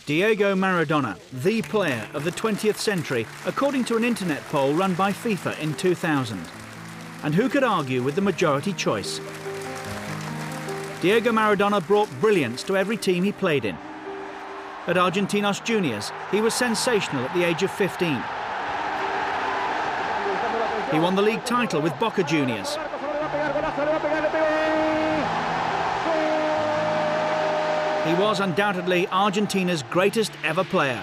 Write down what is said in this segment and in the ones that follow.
Diego Maradona, the player of the 20th century, according to an internet poll run by FIFA in 2000. And who could argue with the majority choice? Diego Maradona brought brilliance to every team he played in. At Argentinos Juniors, he was sensational at the age of 15. He won the league title with Boca Juniors. He was undoubtedly Argentina's greatest ever player.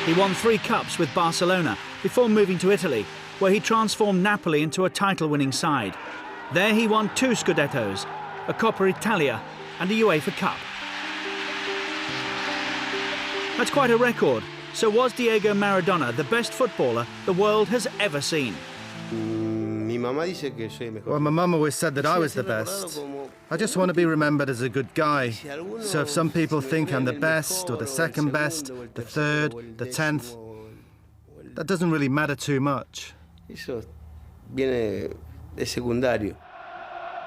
He won 3 cups with Barcelona before moving to Italy, where he transformed Napoli into a title-winning side. There he won 2 Scudettos, a Coppa Italia and a UEFA Cup. That's quite a record. So was Diego Maradona the best footballer the world has ever seen? Well, my mum always said that I was the best. I just want to be remembered as a good guy. So if some people think I'm the best, or the second best, the third, the 10th, that doesn't really matter too much.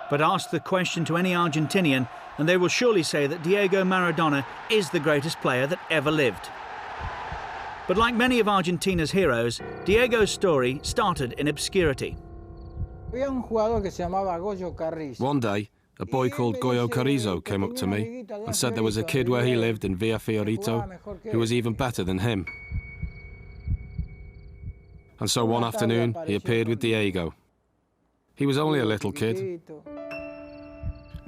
But ask the question to any Argentinian, and they will surely say that Diego Maradona is the greatest player that ever lived. But like many of Argentina's heroes, Diego's story started in obscurity. One day, a boy called Goyo Carrizo came up to me and said there was a kid where he lived in Villa Fiorito who was even better than him. And so one afternoon, he appeared with Diego. He was only a little kid,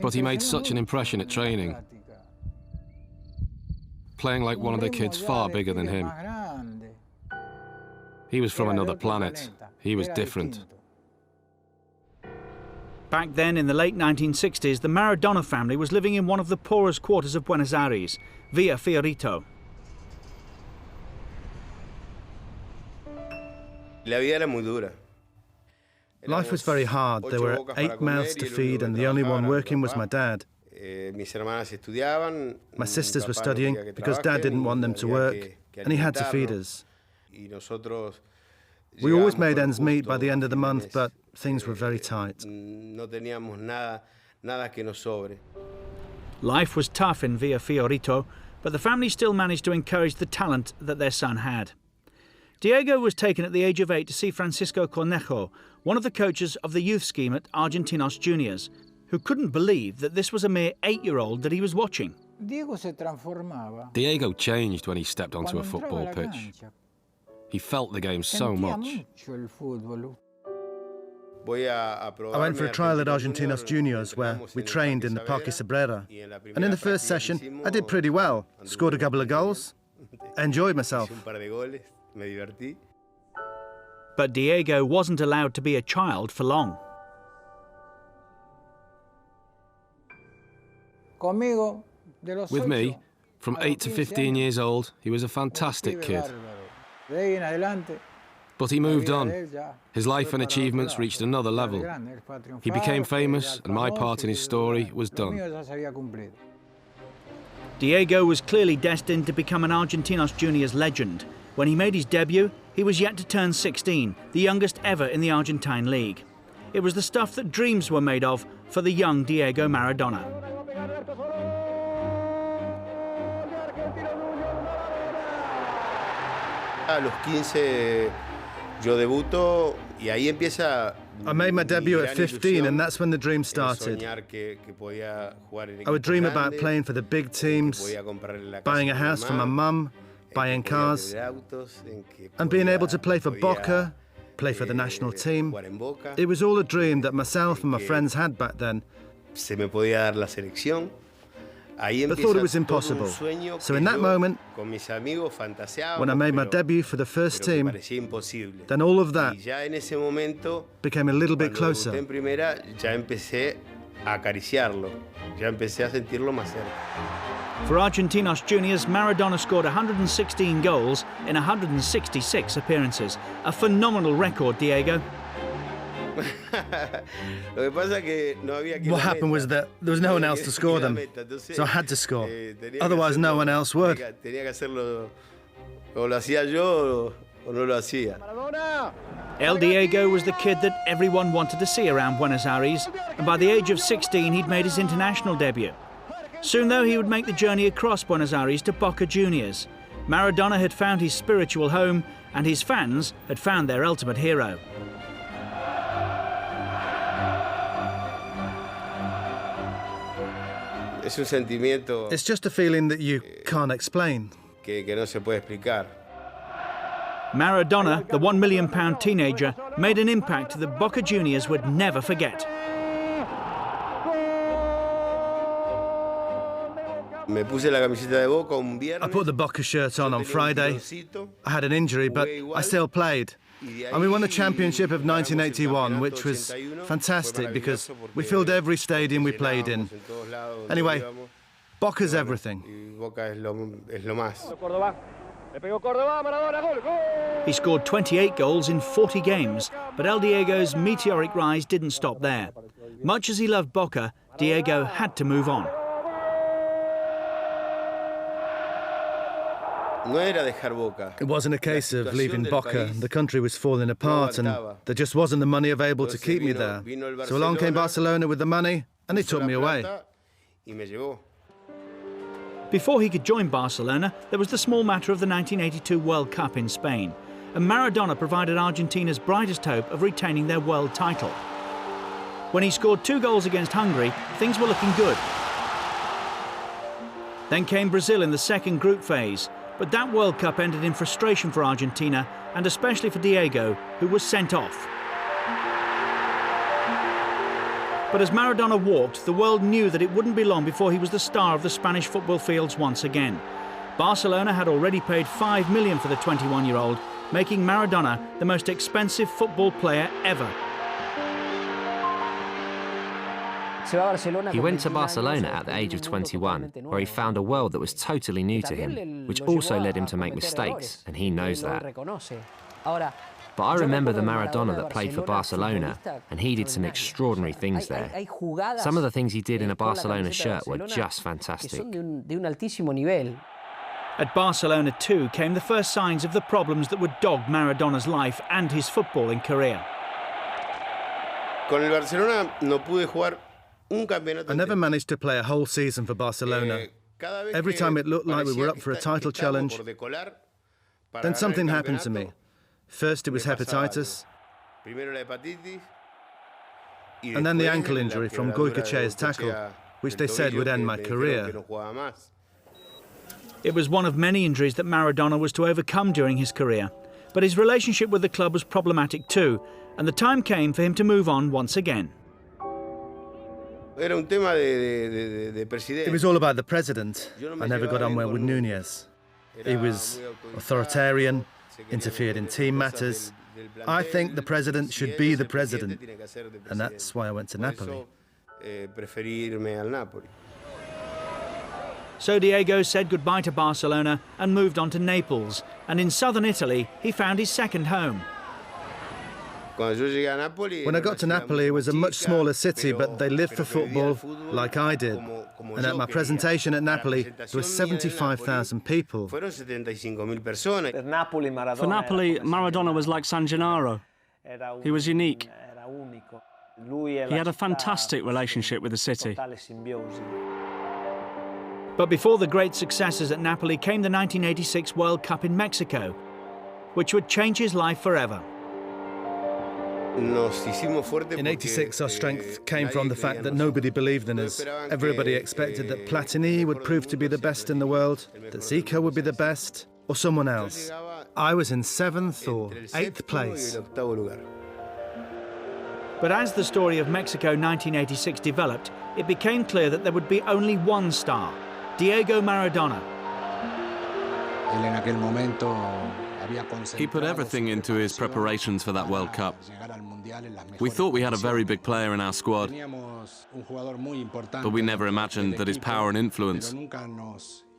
but he made such an impression at training, playing like one of the kids far bigger than him. He was from another planet. He was different. Back then, in the late 1960s, the Maradona family was living in one of the poorest quarters of Buenos Aires, Villa Fiorito. Life was very hard. There were 8 mouths to feed, and the only one working was my dad. My sisters were studying because Dad didn't want them to work, and he had to feed us. We always made ends meet by the end of the month, but things were very tight. Life was tough in Villa Fiorito, but the family still managed to encourage the talent that their son had. Diego was taken at the age of 8 to see Francisco Cornejo, one of the coaches of the youth scheme at Argentinos Juniors, who couldn't believe that this was a mere 8-year-old that he was watching. Diego changed when he stepped onto a football pitch. He felt the game so much. I went for a trial at Argentinos Juniors, where we trained in the Parque Sabrera. And in the first session, I did pretty well. Scored a couple of goals. Enjoyed myself. But Diego wasn't allowed to be a child for long. With me, from 8 to 15 years old, he was a fantastic kid. But he moved on. His life and achievements reached another level. He became famous, and my part in his story was done. Diego was clearly destined to become an Argentinos Juniors legend. When he made his debut, he was yet to turn 16, the youngest ever in the Argentine league. It was the stuff that dreams were made of for the young Diego Maradona. I made my debut at 15, and that's when the dream started. I would dream about playing for the big teams, buying a house for my mum, buying cars, and being able to play for Boca, play for the national team. It was all a dream that myself and my friends had back then. But thought it was impossible. So in that moment, when I made my debut for the first team, then all of that became a little bit closer. For Argentinos Juniors, Maradona scored 116 goals in 166 appearances. A phenomenal record, Diego. What happened was that there was no one else to score them, so I had to score. Otherwise, no one else would. El Diego was the kid that everyone wanted to see around Buenos Aires, and by the age of 16, he'd made his international debut. Soon, though, he would make the journey across Buenos Aires to Boca Juniors. Maradona had found his spiritual home, and his fans had found their ultimate hero. It's just a feeling that you can't explain. Maradona, the £1 million teenager, made an impact that Boca Juniors would never forget. I put the Boca shirt on Friday. I had an injury, but I still played. And we won the championship of 1981, which was fantastic because we filled every stadium we played in. Anyway, Boca's everything. He scored 28 goals in 40 games, but El Diego's meteoric rise didn't stop there. Much as he loved Boca, Diego had to move on. It wasn't a case of leaving Boca. The country was falling apart and there just wasn't the money available to keep me there. So along came Barcelona with the money and they took me away. Before he could join Barcelona, there was the small matter of the 1982 World Cup in Spain, and Maradona provided Argentina's brightest hope of retaining their world title. When he scored 2 goals against Hungary, things were looking good. Then came Brazil in the second group phase, but that World Cup ended in frustration for Argentina, and especially for Diego, who was sent off. But as Maradona walked, the world knew that it wouldn't be long before he was the star of the Spanish football fields once again. Barcelona had already paid $5 million for the 21-year-old, making Maradona the most expensive football player ever. He went to Barcelona at the age of 21, where he found a world that was totally new to him, which also led him to make mistakes, and he knows that. But I remember the Maradona that played for Barcelona, and he did some extraordinary things there. Some of the things he did in a Barcelona shirt were just fantastic. At Barcelona too came the first signs of the problems that would dog Maradona's life and his footballing career. I never managed to play a whole season for Barcelona. Every time it looked like we were up for a title challenge, then something happened to me. First it was hepatitis, and then the ankle injury from Goycochea's tackle, which they said would end my career. It was one of many injuries that Maradona was to overcome during his career, but his relationship with the club was problematic too, and the time came for him to move on once again. It was all about the president. I never got on well with Núñez. He was authoritarian, interfered in team matters. I think the president should be the president, and that's why I went to Napoli. So Diego said goodbye to Barcelona and moved on to Naples, and in southern Italy he found his second home. When I got to Napoli, it was a much smaller city, but they lived for football like I did. And at my presentation at Napoli, there were 75,000 people. For Napoli, Maradona was like San Gennaro. He was unique. He had a fantastic relationship with the city. But before the great successes at Napoli came the 1986 World Cup in Mexico, which would change his life forever. In '86, our strength came from the fact that nobody believed in us. Everybody expected that Platini would prove to be the best in the world, that Zico would be the best, or someone else. I was in 7th or 8th place. But as the story of Mexico 1986 developed, it became clear that there would be only one star, Diego Maradona. He put everything into his preparations for that World Cup. We thought we had a very big player in our squad, but we never imagined that his power and influence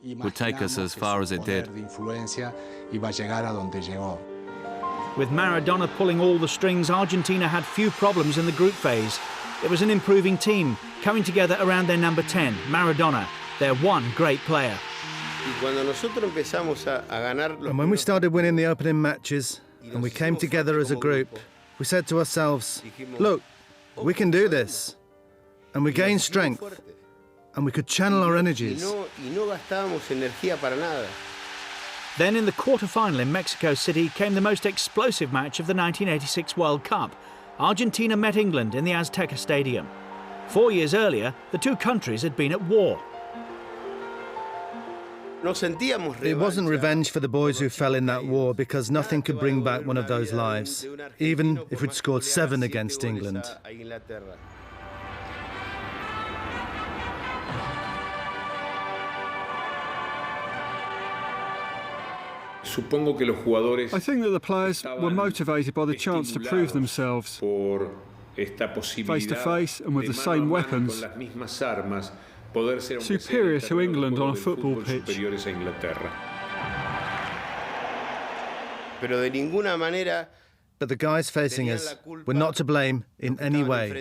would take us as far as it did. With Maradona pulling all the strings, Argentina had few problems in the group phase. It was an improving team, coming together around their number 10, Maradona, their one great player. And when we started winning the opening matches, and we came together as a group, we said to ourselves, look, we can do this. And we gained strength. and we could channel our energies. Then in the quarter-final in Mexico City came the most explosive match of the 1986 World Cup. Argentina met England in the Azteca Stadium. 4 years earlier, the two countries had been at war. It wasn't revenge for the boys who fell in that war, because nothing could bring back one of those lives, even if we'd scored 7 against England. I think that the players were motivated by the chance to prove themselves face to face and with the same weapons, superior to England on a football pitch. But the guys facing us were not to blame in any way.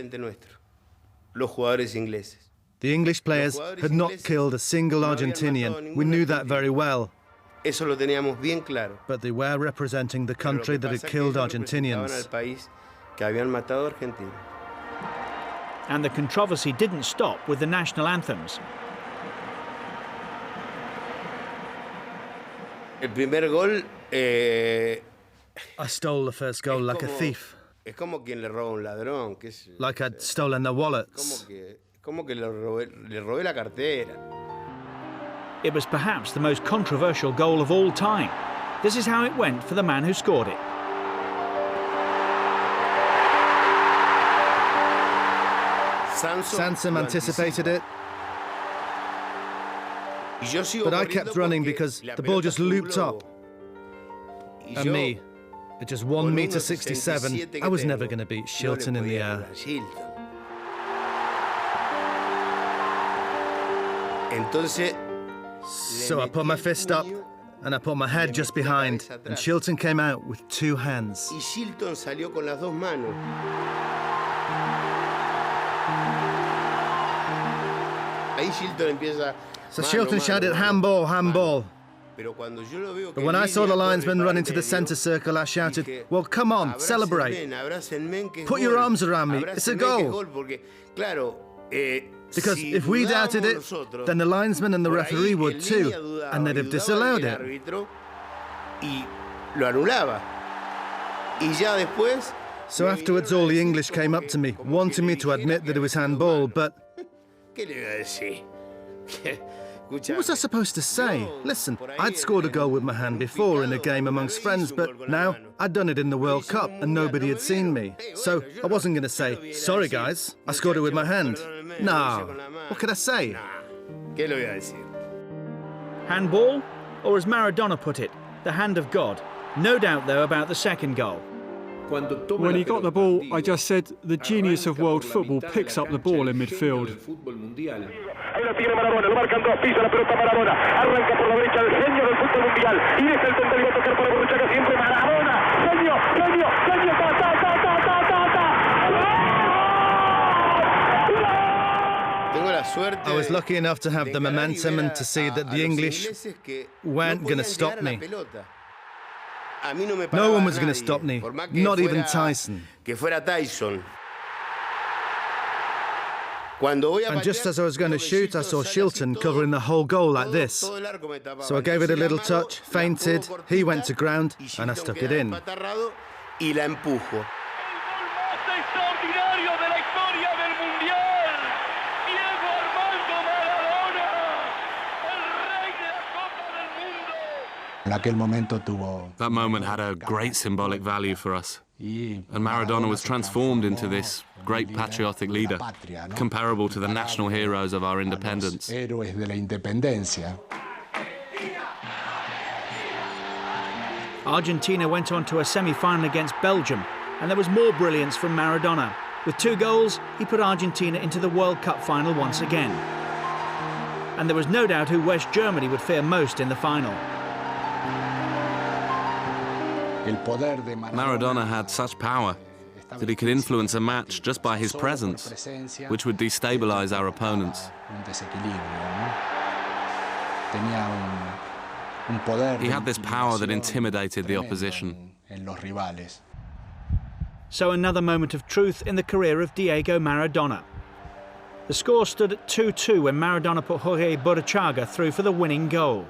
The English players had not killed a single Argentinian. We knew that very well. But they were representing the country that had killed Argentinians. And the controversy didn't stop with the national anthems. I stole the first goal like a thief. Like I'd stolen their wallets. It was perhaps the most controversial goal of all time. This is how it went for the man who scored it. Sansom anticipated it. But I kept running because the ball just looped up. And me, at just 1.67 meters, I was never going to beat Shilton in the air. So I put my fist up and I put my head just behind, and Shilton came out with 2 hands. So Shilton shouted, "Handball, handball." But when I saw the linesman run into the centre circle, I shouted, "Well, come on, celebrate. Put your arms around me, it's a goal." Because if we doubted it, then the linesman and the referee would too, and they'd have disallowed it. So afterwards, all the English came up to me, wanting me to admit that it was handball, but what was I supposed to say? Listen, I'd scored a goal with my hand before in a game amongst friends, but now I'd done it in the World Cup and nobody had seen me. So I wasn't going to say, "Sorry guys, I scored it with my hand." No, what could I say? Handball, or as Maradona put it, the hand of God. No doubt though about the second goal. When he got the ball, I just said, the genius of world football picks up the ball in midfield. Ahí lo tiene Maradona, lo marcan dos, pisa la pelota Maradona, arranca por la derecha el genio del fútbol mundial, y deja el centro y va a tocar para Borruchaga siempre Maradona, genio, genio, genio, ta, ta, ta, ta, ta, ta, ta. I was lucky enough to have the momentum and to see that the English weren't going to stop me. No one was going to stop me, not even Tyson. And just as I was going to shoot, I saw Shilton covering the whole goal like this. So I gave it a little touch, feinted, he went to ground, and I stuck it in. That moment had a great symbolic value for us. And Maradona was transformed into this great patriotic leader, comparable to the national heroes of our independence. Argentina went on to a semi-final against Belgium, and there was more brilliance from Maradona. With 2 goals, he put Argentina into the World Cup final once again. And there was no doubt who West Germany would fear most in the final. Maradona had such power that he could influence a match just by his presence, which would destabilize our opponents. He had this power that intimidated the opposition. So another moment of truth in the career of Diego Maradona. The score stood at 2-2 when Maradona put Jorge Burruchaga through for the winning goal.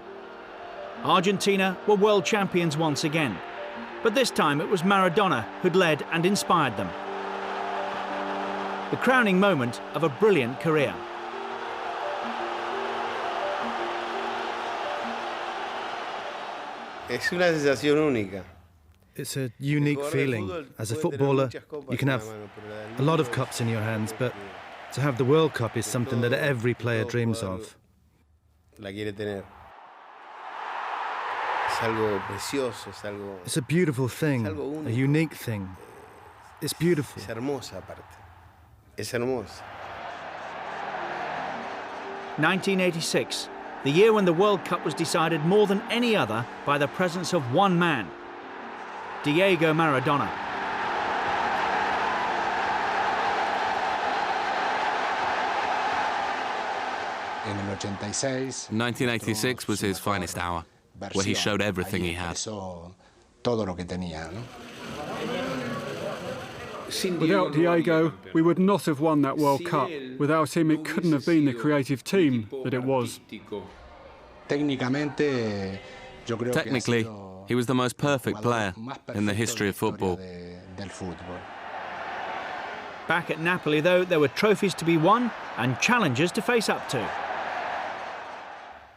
Argentina were world champions once again, but this time it was Maradona who'd led and inspired them. The crowning moment of a brilliant career. It's a unique feeling. As a footballer, you can have a lot of cups in your hands, but to have the World Cup is something that every player dreams of. It's a beautiful thing, a unique thing. It's beautiful. 1986, the year when the World Cup was decided more than any other by the presence of one man, Diego Maradona. In 1986 was his finest hour, where he showed everything he had. Without Diego, we would not have won that World Cup. Without him, it couldn't have been the creative team that it was. Technically, he was the most perfect player in the history of football. Back at Napoli, though, there were trophies to be won and challenges to face up to.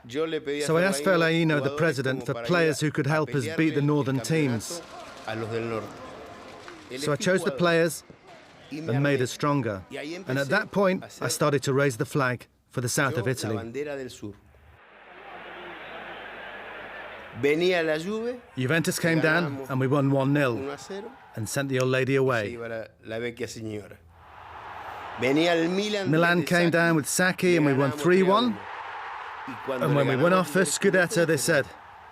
So I asked Fellaino, the president, for players who could help us beat the northern teams. So I chose the players and made us stronger. And at that point, I started to raise the flag for the south of Italy. Juventus came down and we won 1-0 and sent the old lady away. Milan came down with Sacchi and we won 3-1. And when we won our first Scudetto, they said,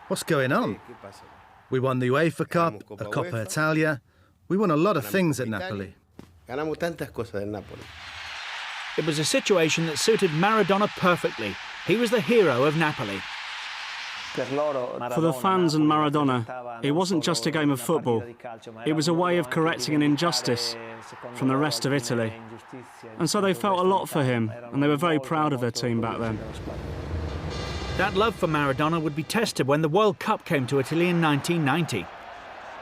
"What's going on?" We won the UEFA Cup, a Coppa Italia. We won a lot of things at Napoli. It was a situation that suited Maradona perfectly. He was the hero of Napoli. For the fans and Maradona, it wasn't just a game of football. It was a way of correcting an injustice from the rest of Italy. And so they felt a lot for him, and they were very proud of their team back then. That love for Maradona would be tested when the World Cup came to Italy in 1990.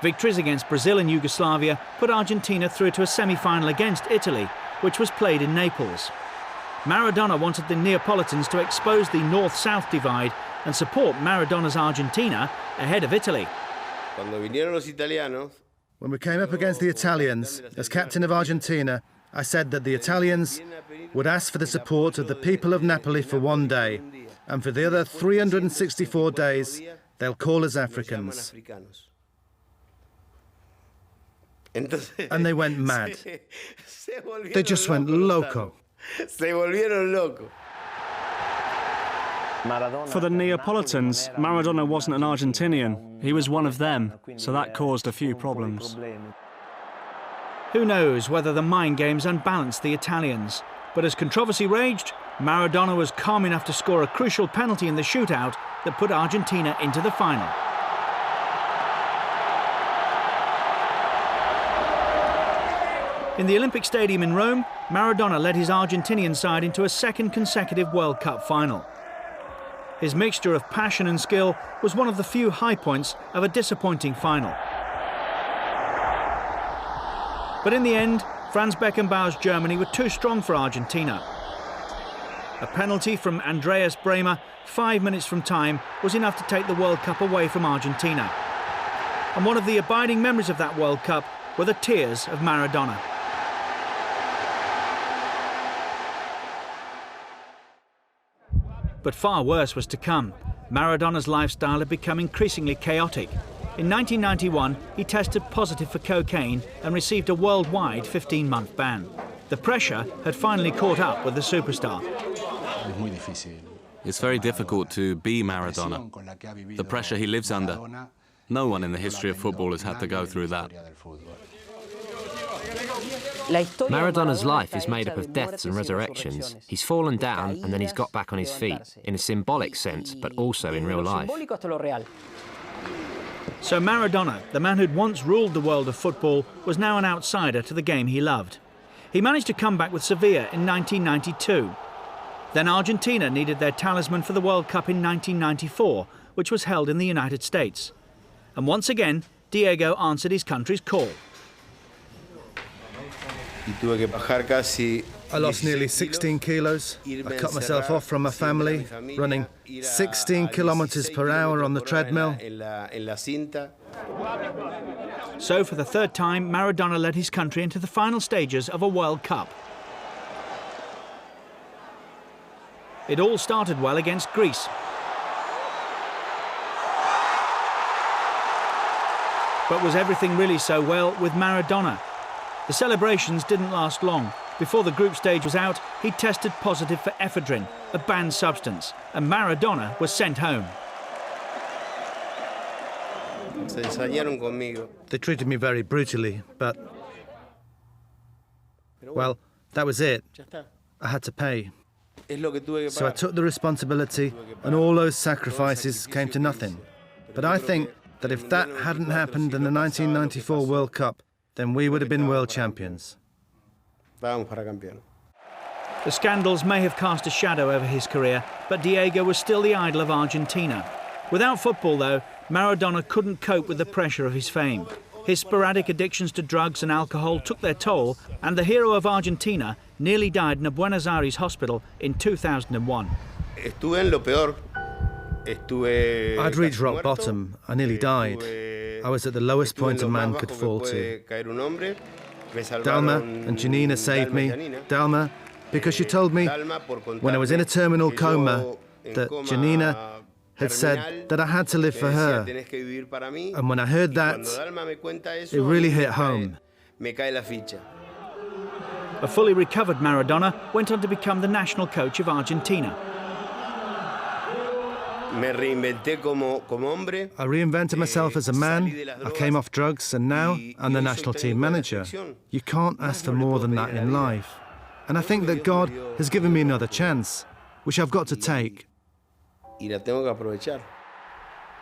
Victories against Brazil and Yugoslavia put Argentina through to a semi-final against Italy, which was played in Naples. Maradona wanted the Neapolitans to expose the north-south divide and support Maradona's Argentina ahead of Italy. When we came up against the Italians, as captain of Argentina, I said that the Italians would ask for the support of the people of Napoli for one day, and for the other 364 days, they'll call us Africans. And they went mad. They just went loco. For the Neapolitans, Maradona wasn't an Argentinian. He was one of them, so that caused a few problems. Who knows whether the mind games unbalanced the Italians, but as controversy raged, Maradona was calm enough to score a crucial penalty in the shootout that put Argentina into the final. In the Olympic Stadium in Rome, Maradona led his Argentinian side into a second consecutive World Cup final. His mixture of passion and skill was one of the few high points of a disappointing final. But in the end, Franz Beckenbauer's Germany were too strong for Argentina. A penalty from Andreas Bremer 5 minutes from time was enough to take the World Cup away from Argentina. And one of the abiding memories of that World Cup were the tears of Maradona. But far worse was to come. Maradona's lifestyle had become increasingly chaotic. In 1991, he tested positive for cocaine and received a worldwide 15-month ban. The pressure had finally caught up with the superstar. It's very difficult to be Maradona. The pressure he lives under. No one in the history of football has had to go through that. Maradona's life is made up of deaths and resurrections. He's fallen down and then he's got back on his feet, in a symbolic sense, but also in real life. So Maradona, the man who'd once ruled the world of football, was now an outsider to the game he loved. He managed to come back with Sevilla in 1992. Then Argentina needed their talisman for the World Cup in 1994, which was held in the United States. And once again, Diego answered his country's call. I lost nearly 16 kilos. I cut myself off from my family, running 16 kilometers per hour on the treadmill. So for the third time, Maradona led his country into the final stages of a World Cup. It all started well against Greece. But was everything really so well with Maradona? The celebrations didn't last long. Before the group stage was out, he tested positive for ephedrine, a banned substance, and Maradona was sent home. They treated me very brutally, but, well, that was it. I had to pay. So I took the responsibility, and all those sacrifices came to nothing. But I think that if that hadn't happened in the 1994 World Cup, then we would have been world champions. The scandals may have cast a shadow over his career, but Diego was still the idol of Argentina. Without football, though, Maradona couldn't cope with the pressure of his fame. His sporadic addictions to drugs and alcohol took their toll, and the hero of Argentina nearly died in a Buenos Aires hospital in 2001. I'd reached rock bottom. I nearly died. I was at the lowest point a man could fall to. Dalma and Janina saved me. Dalma, because she told me when I was in a terminal coma that Janina had said that I had to live for her. And when I heard that, it really hit home. A fully recovered Maradona went on to become the national coach of Argentina. I reinvented myself as a man. I came off drugs, and now I'm the national team manager. You can't ask for more than that in life. And I think that God has given me another chance, which I've got to take. The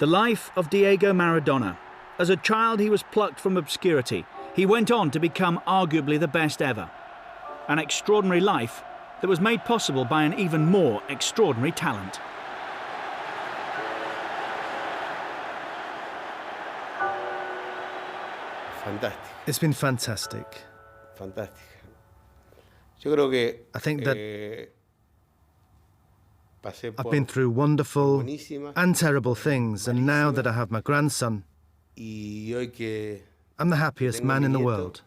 life of Diego Maradona. As a child, he was plucked from obscurity. He went on to become arguably the best ever. An extraordinary life that was made possible by an even more extraordinary talent. It's been fantastic. I think that I've been through wonderful and terrible things, and now that I have my grandson, I'm the happiest man in the world.